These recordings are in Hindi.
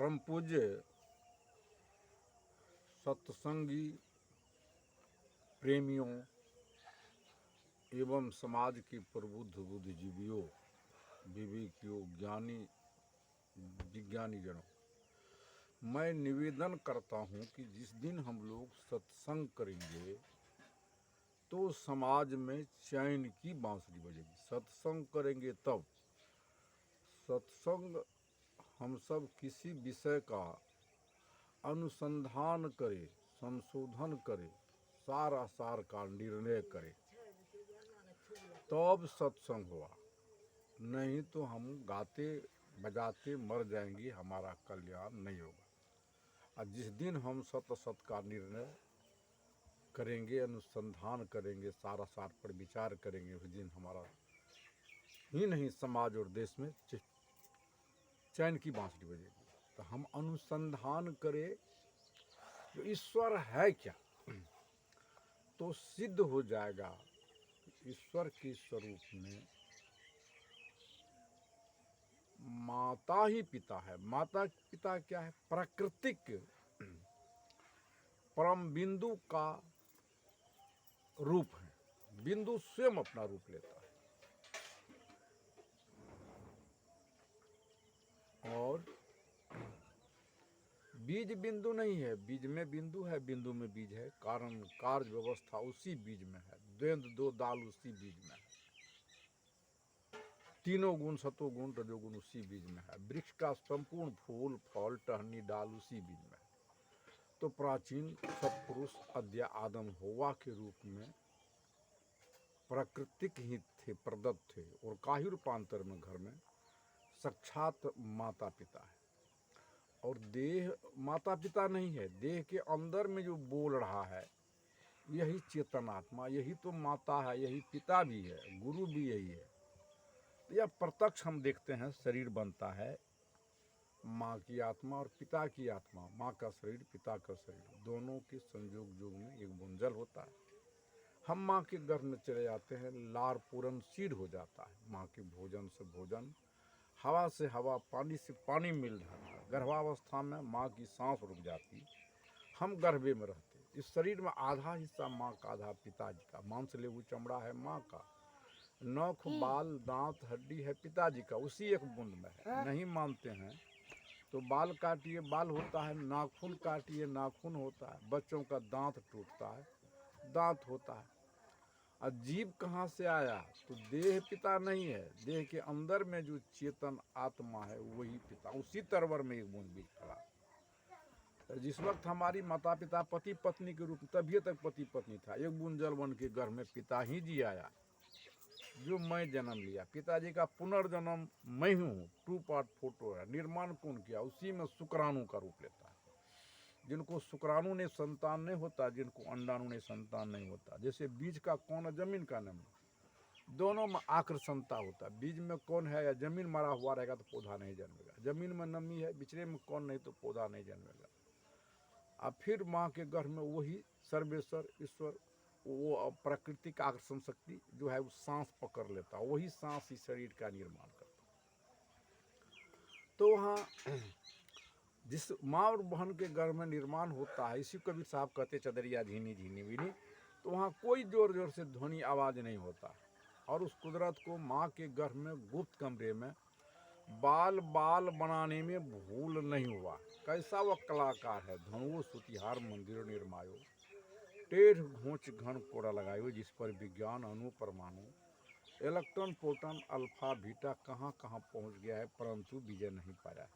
परम पूज्य सत्संगी प्रेमियों एवं समाज के प्रबुद्ध बुद्धिजीवियों, विवेकियों, ज्ञानी विज्ञानी जनों, मैं निवेदन करता हूं कि जिस दिन हम लोग सत्संग करेंगे तो समाज में चैन की बांसुरी बजेगी। सत्संग करेंगे तब सत्संग हम सब किसी विषय का अनुसंधान करें, संशोधन करें, सार का निर्णय करें, तब सत्संग हुआ। नहीं तो हम गाते बजाते मर जाएंगे, हमारा कल्याण नहीं होगा। और जिस दिन हम सत का निर्णय करेंगे, अनुसंधान करेंगे, सार पर विचार करेंगे, उस दिन हमारा ही नहीं समाज और देश में चैन की बांसुरी बजेगी। तो हम अनुसंधान करें जो ईश्वर है क्या, तो सिद्ध हो जाएगा ईश्वर के स्वरूप में माता ही पिता है। माता पिता क्या है? प्राकृतिक परम बिंदु का रूप है। बिंदु स्वयं अपना रूप लेता है और बीज बिंदु नहीं है, बीज में बिंदु है, बिंदु में बीज है। कारण कार्य व्यवस्था उसी बीज में है, द्वंद्व दो दाल उसी बीज में है, तीनों गुण सतोगुण रजोगुण उसी बीज में है। वृक्ष का संपूर्ण फूल फल टहनी डाल उसी बीज में है। तो प्राचीन सत्पुरुष अद्या आदम हवा के रूप में प्राकृतिक ही थे, प्रदत्त थे, और काही रूपांतर में घर में साक्षात माता पिता है। और देह माता पिता नहीं है, देह के अंदर में जो बोल रहा है यही चेतनात्मा, यही तो माता है, यही पिता भी है, गुरु भी यही है। तो यह प्रत्यक्ष हम देखते हैं, शरीर बनता है, माँ की आत्मा और पिता की आत्मा, माँ का शरीर पिता का शरीर, दोनों के संयोग योग में एक बूंद जल होता है। हम माँ के गर्भ में चले जाते हैं, लार पूरन सीड हो जाता है। माँ के भोजन से भोजन, हवा से हवा, पानी से पानी मिल रहा है। गर्भावस्था में माँ की सांस रुक जाती, हम गर्भे में रहते। इस शरीर में आधा हिस्सा माँ का, आधा पिताजी का। मांस लेवू चमड़ा है माँ का, नौख बाल दांत हड्डी है पिताजी का, उसी एक बूंद में है। नहीं मानते हैं तो बाल काटिए बाल होता है, नाखून काटिए नाखून होता है, बच्चों का दांत टूटता है, दांत होता है। और जीव कहाँ से आया? तो देह पिता नहीं है, देह के अंदर में जो चेतन आत्मा है वही पिता। उसी तरवर में एक बूंद बीज पड़ा। जिस वक्त हमारी माता पिता पति पत्नी के रूप में, तभी तक पति पत्नी था, एक बूंद जल बन के गर्भ में पिता ही जी आया, जो मैं जन्म लिया। पिताजी का पुनर्जन्म मैं हूँ, 2 पार्ट फोटो है। निर्माण कौन किया? उसी में शुक्राणु का रूप लेता है। जिनको शुक्राणु ने संतान नहीं होता, जिनको अंडाणु ने संतान नहीं होता। जैसे बीज का कौन है, जमीन का नमी, दोनों में आकर्षणता होता है। बीज में कौन है या जमीन मरा हुआ रहेगा तो पौधा नहीं जन्मेगा। जमीन में नमी है, बिचड़े में कौन नहीं तो पौधा नहीं जन्मेगा। और फिर माँ के गर्भ में वही सर्वेश्वर ईश्वर, वो प्राकृतिक आकर्षण शक्ति जो है वो सांस पकड़ लेता, वही सांस ही शरीर का निर्माण करता। तो वहाँ जिस माँ और बहन के गर्भ में निर्माण होता है, इसी कबीर साहब कहते चदरिया झीनी झीनी बीनी, तो वहाँ कोई जोर जोर से ध्वनि आवाज़ नहीं होता। और उस कुदरत को माँ के गर्भ में गुप्त कमरे में बाल बाल बनाने में भूल नहीं हुआ। कैसा वह कलाकार है, धनुओ सुतिहार मंदिर निर्मायो, टेढ़ घोंच घन कोड़ा लगायो, जिस पर विज्ञान अणु परमाणु इलेक्ट्रॉन प्रोटॉन अल्फा बीटा कहाँ कहाँ पहुँच गया है, परंतु विजय नहीं पाया।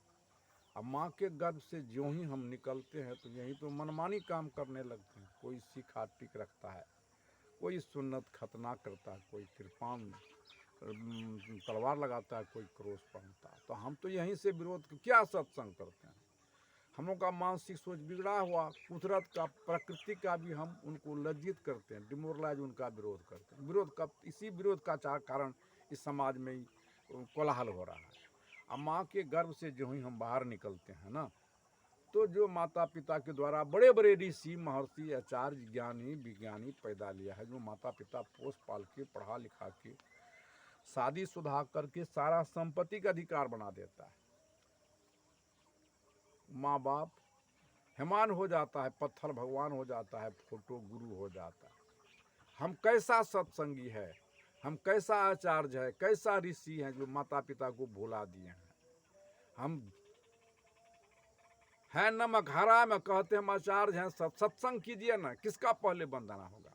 अब माँ के गर्भ से ज्यों ही हम निकलते हैं तो यहीं तो मनमानी काम करने लगते हैं। कोई सिख टिक रखता है, कोई सुन्नत खतना करता है, कोई कृपान तलवार लगाता है, कोई क्रोश पहनता है। तो हम तो यहीं से विरोध क्या सत्संग करते हैं। हम लोग का मानसिक सोच बिगड़ा हुआ, कुदरत का प्रकृति का भी हम उनको लज्जित करते हैं, डिमोरलाइज उनका विरोध करते हैं। विरोध का, इसी विरोध का कारण इस समाज में ही कोलाहल हो रहा है। अब माँ के गर्भ से जो ही हम बाहर निकलते हैं ना, तो जो माता पिता के द्वारा बड़े बड़े ऋषि महर्षि आचार्य ज्ञानी विज्ञानी पैदा लिया है, जो माता पिता पोस पाल के पढ़ा लिखा के शादी शुदा करके सारा संपत्ति का अधिकार बना देता है। माँ बाप हेमान हो जाता है, पत्थर भगवान हो जाता है, फोटो गुरु हो जाता है। हम कैसा सत्संगी है, हम कैसा आचार्य है, कैसा ऋषि है जो माता पिता को भुला दिए हैं। हम है नमक हरा में कहते हम आचार्य हैं, सत्संग कीजिए ना। किसका पहले वंदना होगा?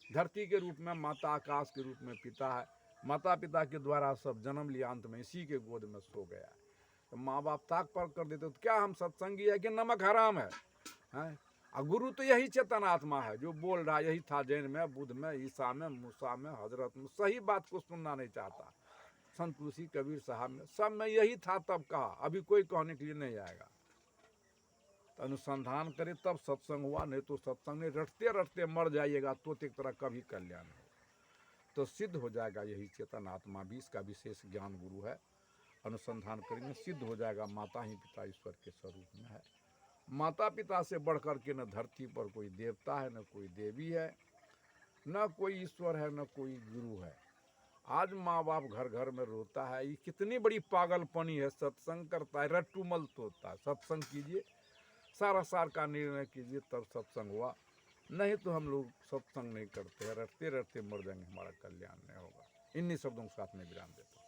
धरती के रूप में माता, आकाश के रूप में पिता है। माता पिता के द्वारा सब जन्म लिया, अंत में इसी के गोद में सो गया है। तो माँ बाप ताक पर कर देते तो क्या हम सत्संगी है कि नमक हराम है? और गुरु तो यही चेतन आत्मा है जो बोल रहा, यही था जैन में, बुद्ध में, ईसा में, मूसा में, हजरत में। सही बात को सुनना नहीं चाहता। संत तुलसी, कबीर साहब में, सब में यही था तब कहा, अभी कोई कहने के लिए नहीं आएगा। तो अनुसंधान करे तब सत्संग हुआ, नहीं तो सत्संग में रटते रटते मर जाइएगा तो एक तरह कभी कल्याण हो। तो सिद्ध हो जाएगा यही चेतन आत्मा भी, इसका विशेष ज्ञान गुरु है। अनुसंधान करेंगे सिद्ध हो जाएगा, माता ही पिता ईश्वर के स्वरूप में है। माता पिता से बढ़कर के न धरती पर कोई देवता है, न कोई देवी है, न कोई ईश्वर है, न कोई गुरु है। आज माँ बाप घर घर में रोता है, ये कितनी बड़ी पागलपनी है। सत्संग करता है, रट्टूमल तोड़ता है। सत्संग कीजिए, सारा सार का निर्णय कीजिए, तब सत्संग हुआ। नहीं तो हम लोग सत्संग नहीं करते हैं, रटते रटते मर जाएंगे, हमारा कल्याण नहीं होगा। इन्हीं शब्दों के साथ में विराम देता हूँ।